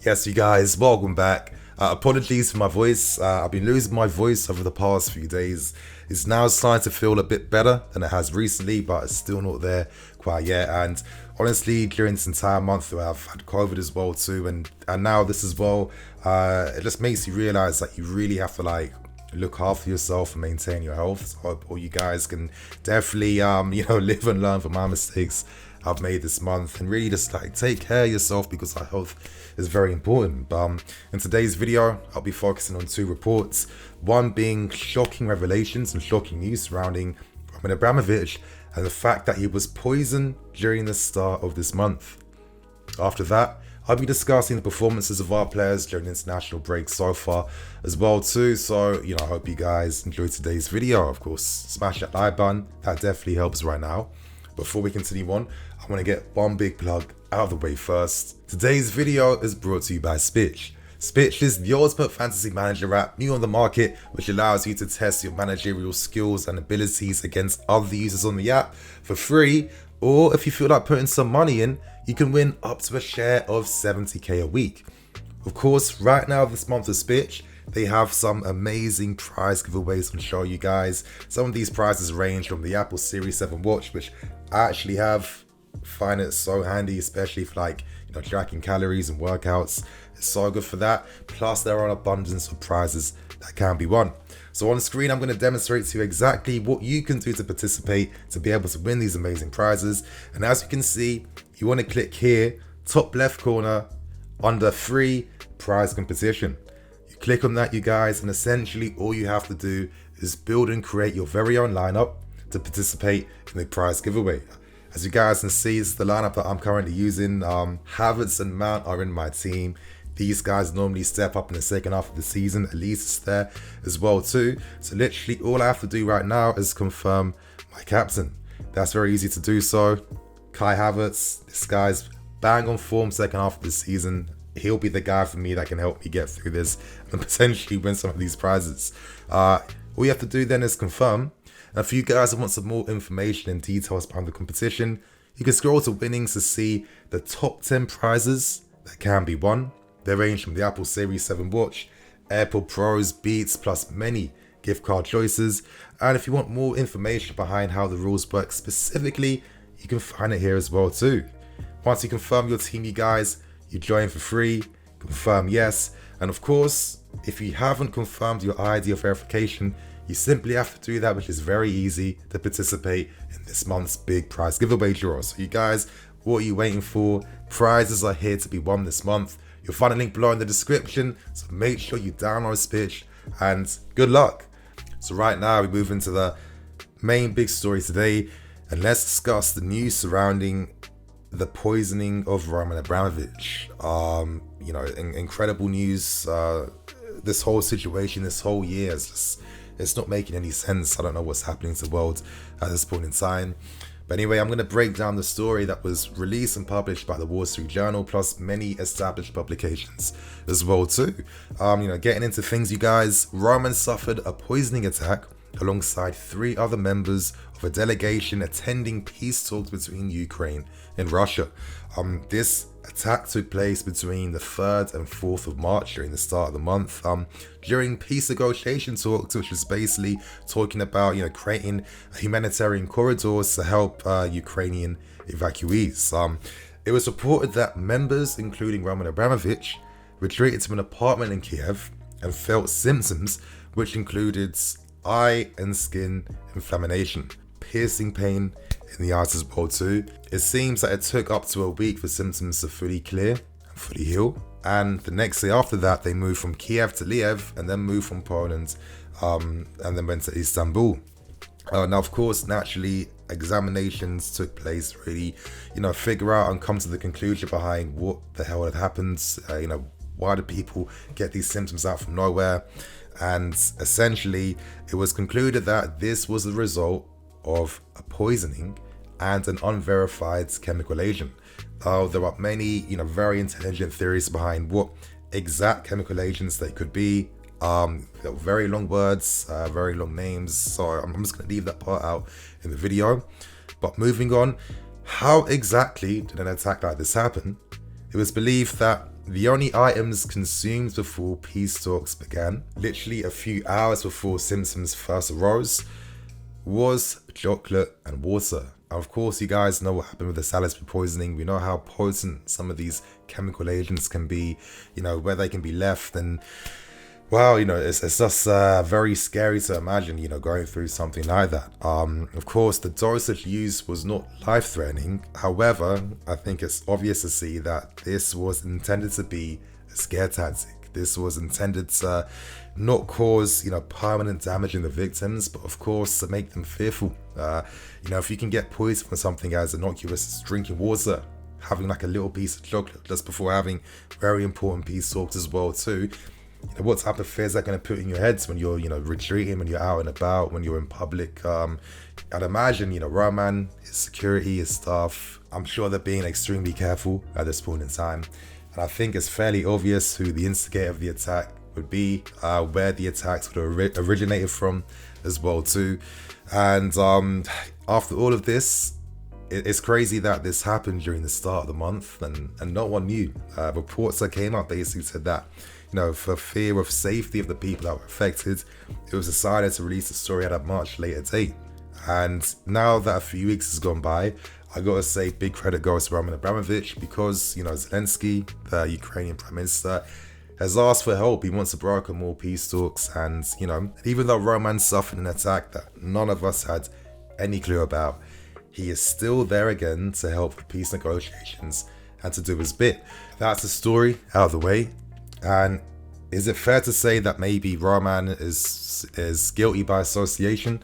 Yes, you guys, welcome back. Apologies for my voice. I've been losing my voice over the past few days. It's now starting to feel a bit better than it has recently, but it's still not there quite yet. And honestly, during this entire month, I've had COVID as well too, and now this as well. It just makes you realize that you really have to look after yourself and maintain your health. So I hope all you guys can definitely live and learn from my mistakes I've made this month, and really just take care of yourself, because our health is very important. In today's video, I'll be focusing on two reports, one being shocking revelations and shocking news surrounding Roman Abramovich and the fact that he was poisoned during the start of this month. After that, I'll be discussing the performances of our players during the international break so far as well too. So, I hope you guys enjoyed today's video. Of course, smash that like button, that definitely helps right now. Before we continue on, I want to get one big plug out of the way first. Today's video is brought to you by Spitch. Spitch is the ultimate fantasy manager app new on the market, which allows you to test your managerial skills and abilities against other users on the app for free, or if you feel like putting some money in, you can win up to a share of 70k a week. Of course, right now this month of Spitch, they have some amazing prize giveaways to show you guys. Some of these prizes range from the Apple Series 7 watch, which I actually have. Find it so handy, especially for tracking calories and workouts. It's so good for that. Plus, there are an abundance of prizes that can be won. So on the screen, I'm going to demonstrate to you exactly what you can do to participate to be able to win these amazing prizes. And as you can see, you want to click here, top left corner, under free prize competition. You click on that, you guys, and essentially all you have to do is build and create your very own lineup to participate in the prize giveaway. As you guys can see, this is the lineup that I'm currently using. Havertz and Mount are in my team. These guys normally step up in the second half of the season. Elise is there as well too. So literally all I have to do right now is confirm my captain. That's very easy to do so. Kai Havertz, this guy's bang on form second half of the season. He'll be the guy for me that can help me get through this and potentially win some of these prizes. All you have to do then is confirm. And for you guys that want some more information and details behind the competition, you can scroll to winnings to see the top 10 prizes that can be won. They range from the Apple Series 7 watch, AirPod Pros, Beats, plus many gift card choices. And if you want more information behind how the rules work specifically, you can find it here as well too. Once you confirm your team, you guys, you join for free, confirm yes. And of course, if you haven't confirmed your ID or verification, you simply have to do that, which is very easy to participate in this month's big prize giveaway draw. So you guys, what are you waiting for? Prizes are here to be won this month. You'll find a link below in the description, so make sure you download Spitch, and good luck. So right now we move into the main big story today, and let's discuss the news surrounding the poisoning of Roman Abramovich. Incredible news. This whole situation, this whole year is just, it's not making any sense. I don't know what's happening to the world at this point in time. But anyway, I'm going to break down the story that was released and published by the Wall Street Journal, plus many established publications as well too. Getting into things, you guys, Roman suffered a poisoning attack alongside 3 other members of a delegation attending peace talks between Ukraine and Russia. This attack took place between the 3rd and 4th of March during the start of the month, during peace negotiation talks, which was basically talking about creating humanitarian corridors to help Ukrainian evacuees. It was reported that members, including Roman Abramovich, retreated to an apartment in Kiev and felt symptoms which included eye and skin inflammation, piercing pain in the eyes as well too. It seems that it took up to a week for symptoms to fully clear and fully heal. And the next day after that, they moved from Kiev to Lviv, and then moved from Poland, and then went to Istanbul. Now, of course, naturally, examinations took place to really, figure out and come to the conclusion behind what the hell had happened. Why do people get these symptoms out from nowhere? And essentially, it was concluded that this was the result of a poisoning and an unverified chemical agent. There are many, very intelligent theories behind what exact chemical agents they could be. Very long words, very long names, so I'm just going to leave that part out in the video. But moving on, how exactly did an attack like this happen? It was believed that The only items consumed before peace talks began, literally a few hours before symptoms first arose, was chocolate and water. Of course, you guys know what happened with the Salisbury poisoning. We know how potent some of these chemical agents can be, where they can be left. And, well, it's just very scary to imagine, going through something like that. Of course, the dosage used was not life-threatening. However, I think it's obvious to see that this was intended to be a scare tactic. This was intended to not cause, permanent damage in the victims, but of course to make them fearful. If you can get poisoned from something as innocuous as drinking water, having like a little piece of chocolate just before having very important peace talks as well too, what type of fears that going to put in your heads when you're, retreating, when you're out and about, when you're in public. I'd imagine, Roman, his security, his staff, I'm sure they're being extremely careful at this point in time. And I think it's fairly obvious who the instigator of the attack would be, where the attacks would have originated from as well too. And after all of this, it's crazy that this happened during the start of the month and no one knew. Reports that came up basically said that, for fear of safety of the people that were affected, it was decided to release the story at a much later date. And now that a few weeks has gone by, I gotta say big credit goes to Roman Abramovich because, Zelensky, the Ukrainian Prime Minister, has asked for help. He wants to broker more peace talks. And, even though Roman suffered an attack that none of us had any clue about, he is still there again to help with peace negotiations and to do his bit. That's the story out of the way. And is it fair to say that maybe Roman is guilty by association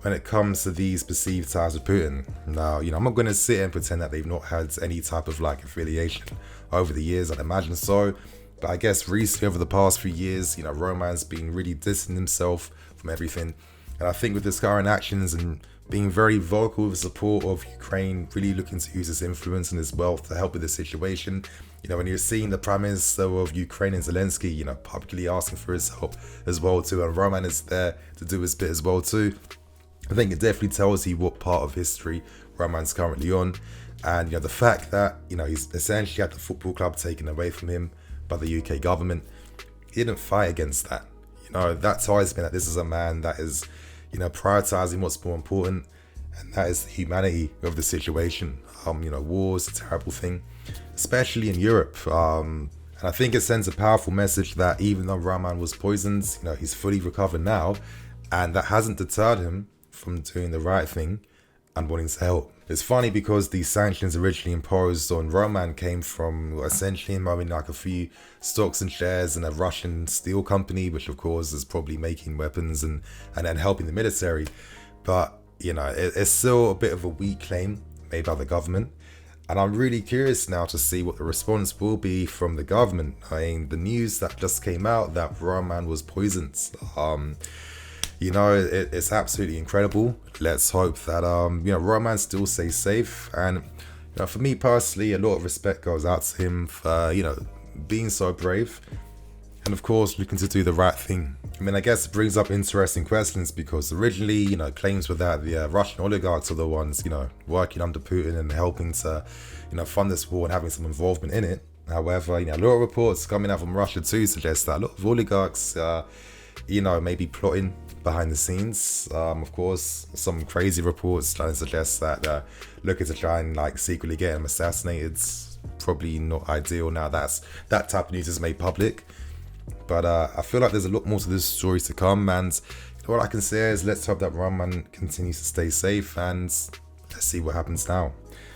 when it comes to these perceived ties with Putin? Now, I'm not going to sit and pretend that they've not had any type of affiliation over the years. I'd imagine so. But I guess recently, over the past few years, Roman's been really distancing himself from everything. And I think with his current actions and being very vocal with support of Ukraine, really looking to use his influence and his wealth to help with the situation. When you're seeing the Prime Minister of Ukraine and Zelensky, publicly asking for his help as well too, and Roman is there to do his bit as well too. I think it definitely tells you what part of history Roman's currently on. And, the fact that, he's essentially had the football club taken away from him by the UK government, he didn't fight against that. That's always been that this is a man that is, prioritizing what's more important, and that is the humanity of the situation. War is a terrible thing, especially in Europe. And I think it sends a powerful message that even though Roman was poisoned, he's fully recovered now, and that hasn't deterred him from doing the right thing and wanting to help. It's funny because the sanctions originally imposed on Roman came from essentially him owning a few stocks and shares in a Russian steel company, which of course is probably making weapons and then helping the military. But, it's still a bit of a weak claim made by the government. And I'm really curious now to see what the response will be from the government. The news that just came out that Roman was poisoned. It's absolutely incredible. Let's hope that, Roman still stays safe. And, for me personally, a lot of respect goes out to him for, being so brave. And of course, looking to do the right thing. I guess it brings up interesting questions because originally, claims were that the Russian oligarchs are the ones, working under Putin and helping to, fund this war and having some involvement in it. However, a lot of reports coming out from Russia too suggest that a lot of oligarchs, maybe plotting behind the scenes. Of course, some crazy reports trying to suggest that looking to try and secretly get him assassinated. Probably not ideal now that type of news is made public. But I feel like there's a lot more to this story to come, and what I can say is let's hope that Roman continues to stay safe, and let's see what happens now.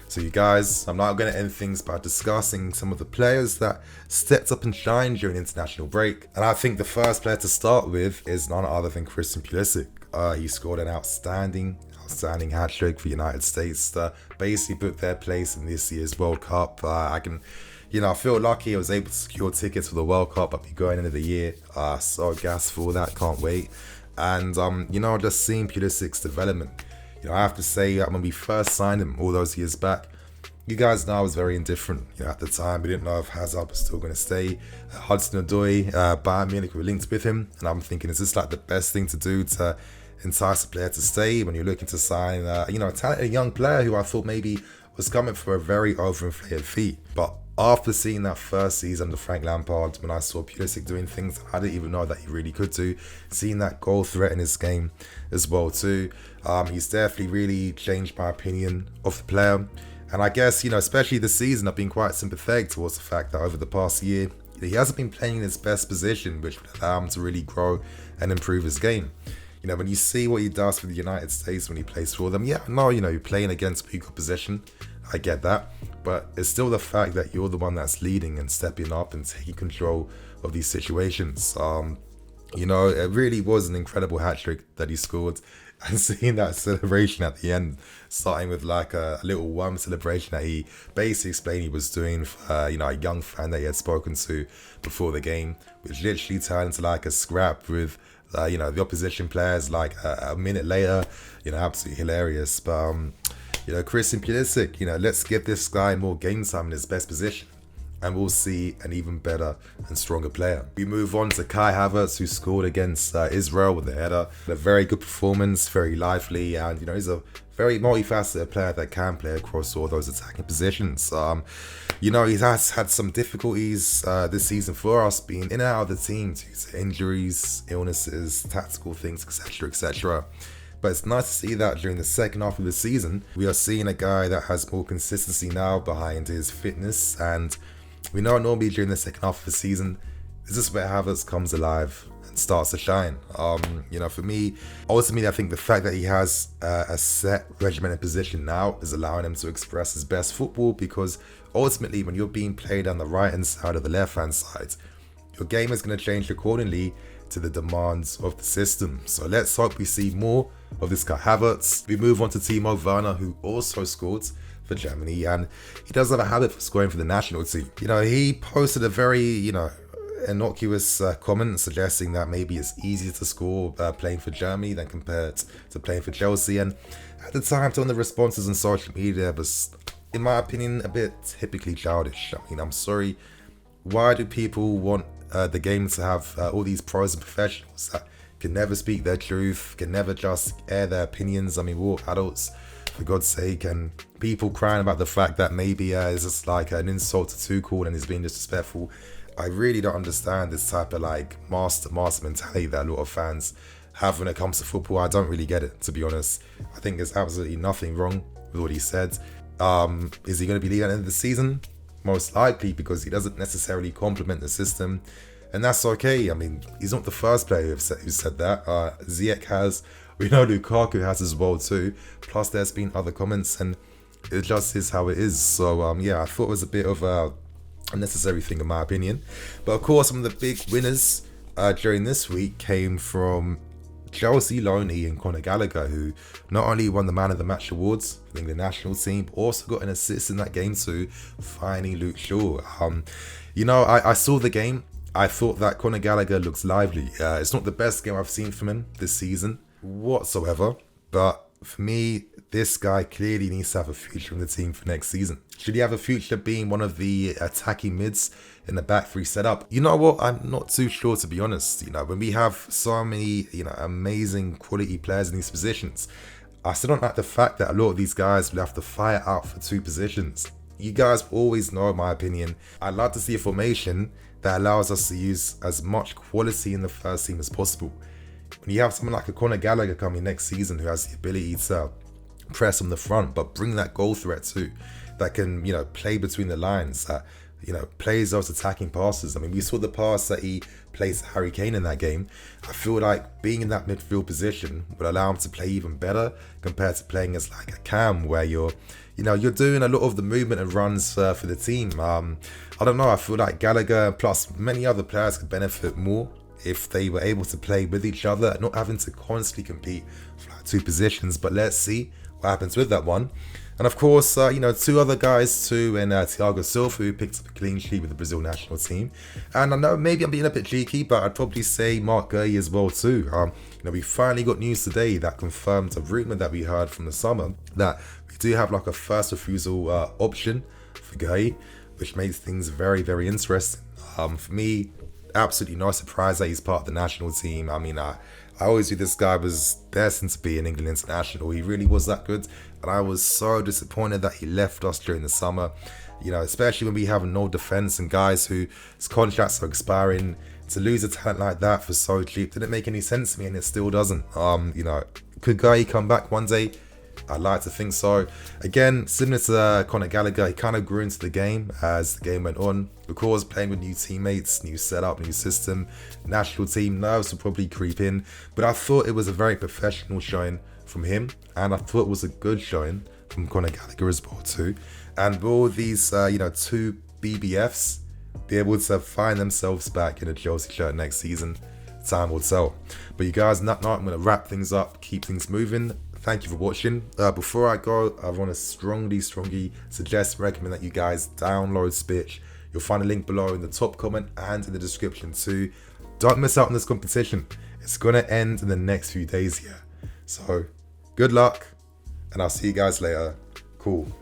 So you guys, I'm now going to end things by discussing some of the players that stepped up and shined during the international break. And I think the first player to start with is none other than Christian Pulisic. He scored an outstanding hat-trick for the United States to basically book their place in this year's World Cup. I feel lucky I was able to secure tickets for the World Cup. I'll be going into the year. So gassed for that, can't wait. And, just seeing Pulisic's development. I have to say that when we first signed him all those years back, you guys know I was very indifferent. At the time, we didn't know if Hazard was still going to stay. Hudson-Odoi, Bayern Munich were linked with him. And I'm thinking, is this the best thing to do to entice a player to stay when you're looking to sign, a talented young player who I thought maybe was coming for a very overinflated fee? But After seeing that first season under Frank Lampard, when I saw Pulisic doing things that I didn't even know that he really could do, seeing that goal threat in his game as well too, he's definitely really changed my opinion of the player. And I guess, especially this season, I've been quite sympathetic towards the fact that over the past year, he hasn't been playing in his best position, which would allow him to really grow and improve his game. When you see what he does for the United States when he plays for them, you're playing against weak opposition. I get that. But it's still the fact that you're the one that's leading and stepping up and taking control of these situations. It really was an incredible hat-trick that he scored. And seeing that celebration at the end, starting with like a little warm celebration that he basically explained he was doing for a young fan that he had spoken to before the game, which literally turned into like a scrap with the opposition players like a minute later. Absolutely hilarious. But Christian Pulisic, let's give this guy more game time in his best position, and we'll see an even better and stronger player. We move on to Kai Havertz, who scored against Israel with a header. A very good performance, very lively, and he's a very multifaceted player that can play across all those attacking positions. He has had some difficulties this season for us, being in and out of the team due to injuries, illnesses, tactical things, etc., etc. But it's nice to see that during the second half of the season, we are seeing a guy that has more consistency now behind his fitness. And we know normally during the second half of the season, this is where Havertz comes alive and starts to shine. For me, ultimately, I think the fact that he has a set regimented position now is allowing him to express his best football, because ultimately, when you're being played on the right-hand side or the left-hand side, your game is going to change accordingly to the demands of the system. So let's hope we see more of this guy Havertz. We move on to Timo Werner, who also scored for Germany, and he does have a habit for scoring for the national team. He posted a very, innocuous comment suggesting that maybe it's easier to score playing for Germany than compared to playing for Chelsea. And at the time, some of the responses on social media was, in my opinion, a bit typically childish. I'm sorry. Why do people want the game to have all these pros and professionals that can never speak their truth, can never just air their opinions? We're all adults, for God's sake, and people crying about the fact that maybe it's just like an insult to Tuchel and he's being disrespectful. I really don't understand this type of like master mentality that a lot of fans have when it comes to football. I don't really get it, to be honest. I think there's absolutely nothing wrong with what he said. Is he going to be leading at the end of the season? Most likely, because he doesn't necessarily complement the system, and that's okay. He's not the first player who said that. Ziyech has, we know Lukaku has as well too, plus there's been other comments, and it just is how it is. So I thought it was a bit of a unnecessary thing in my opinion. But of course, some of the big winners during this week came from Chelsea loanee and Conor Gallagher, who not only won the Man of the Match awards for the England national team, but also got an assist in that game too, finding Luke Shaw. I saw the game. I thought that Conor Gallagher looks lively. It's not the best game I've seen from him this season whatsoever, but for me, this guy clearly needs to have a future in the team for next season. Should he have a future being one of the attacking mids in the back three setup? You know what? I'm not too sure, to be honest. When we have so many, amazing quality players in these positions, I still don't like the fact that a lot of these guys will have to fight out for two positions. You guys always know my opinion. I'd like to see a formation that allows us to use as much quality in the first team as possible. When you have someone like a Conor Gallagher coming next season who has the ability to press on the front, but bring that goal threat too, that can, play between the lines, that, plays those attacking passes. We saw the pass that he plays Harry Kane in that game. I feel like being in that midfield position would allow him to play even better compared to playing as like a cam, where you're doing a lot of the movement and runs for the team. I don't know, I feel like Gallagher plus many other players could benefit more if they were able to play with each other and not having to constantly compete for like two positions. But let's see what happens with that one. And of course, two other guys too, and Thiago Silva, who picked up a clean sheet with the Brazil national team. And I know maybe I'm being a bit cheeky, but I'd probably say Mark Gueye as well too. We finally got news today that confirmed a rumour that we heard from the summer, that we do have like a first refusal option for Gueye, which makes things very, very interesting. For me, absolutely no surprise that he's part of the national team. I always knew this guy was destined to be an England international. He really was that good, and I was so disappointed that he left us during the summer. You know, especially when we have no defense and guys whose contracts are expiring, to lose a talent like that for so cheap didn't make any sense to me, and it still doesn't. You know, could Guy come back one day? I'd like to think so. Again, similar to Conor Gallagher, he kind of grew into the game as the game went on. Of course, playing with new teammates, new setup, new system, national team, nerves would probably creep in. But I thought it was a very professional showing from him, and I thought it was a good showing from Conor Gallagher as well too. And will these, you know, two BBFs be able to find themselves back in a Chelsea shirt next season? Time will tell. But you guys, I'm going to wrap things up, keep things moving. Thank you for watching. Before I go, I want to strongly suggest and recommend that you guys download Spitch. You'll find a link below in the top comment and in the description too. Don't miss out on this competition. It's going to end in the next few days here. So, good luck, and I'll see you guys later. Cool.